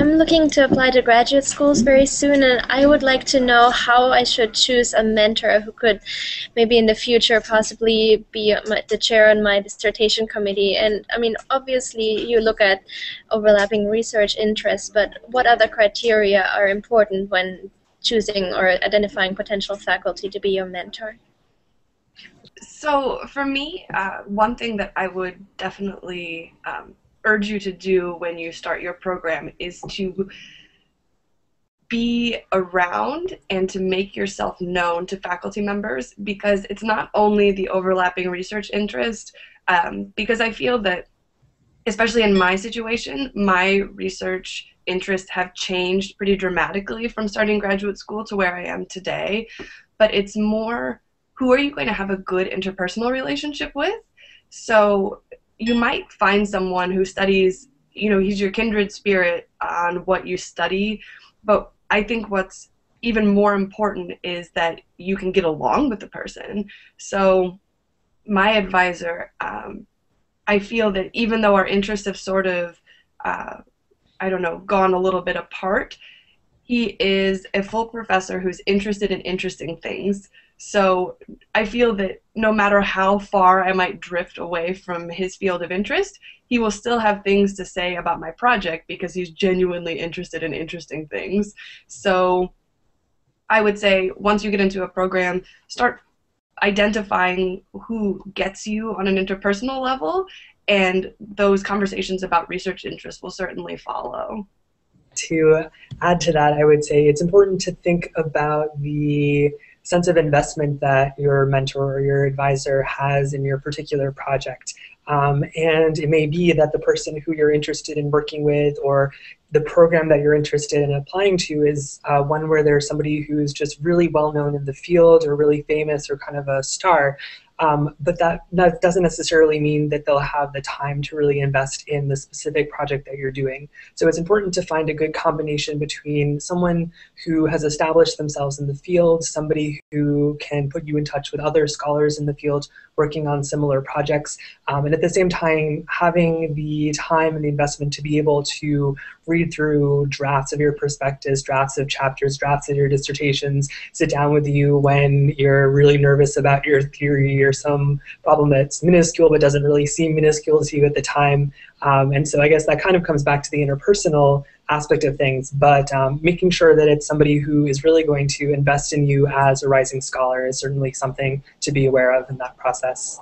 I'm looking to apply to graduate schools very soon, and I would like to know how I should choose a mentor who could maybe in the future possibly be the chair on my dissertation committee. And I mean, obviously you look at overlapping research interests, but what other criteria are important when choosing or identifying potential faculty to be your mentor? So for me, one thing that I would definitely urge you to do when you start your program is to be around and to make yourself known to faculty members, because it's not only the overlapping research interest, because I feel that, especially in my situation, my research interests have changed pretty dramatically from starting graduate school to where I am today, but it's more who are you going to have a good interpersonal relationship with? So you might find someone who studies, he's your kindred spirit on what you study, but I think what's even more important is that you can get along with the person. So my advisor, I feel that even though our interests have sort of, gone a little bit apart, he is a full professor who's interested in interesting things. So I feel that no matter how far I might drift away from his field of interest, he will still have things to say about my project because he's genuinely interested in interesting things. So I would say once you get into a program, start identifying who gets you on an interpersonal level, and those conversations about research interests will certainly follow. To add to that, I would say it's important to think about the sense of investment that your mentor or your advisor has in your particular project. And it may be that the person who you're interested in working with or the program that you're interested in applying to is one where there's somebody who's just really well known in the field or really famous or kind of a star. But that doesn't necessarily mean that they'll have the time to really invest in the specific project that you're doing. So it's important to find a good combination between someone who has established themselves in the field, somebody who can put you in touch with other scholars in the field working on similar projects, and at the same time having the time and the investment to be able to read through drafts of your prospectus, drafts of chapters, drafts of your dissertations, sit down with you when you're really nervous about your theory or some problem that's minuscule but doesn't really seem minuscule to you at the time. And so I guess that kind of comes back to the interpersonal aspect of things, but making sure that it's somebody who is really going to invest in you as a rising scholar is certainly something to be aware of in that process.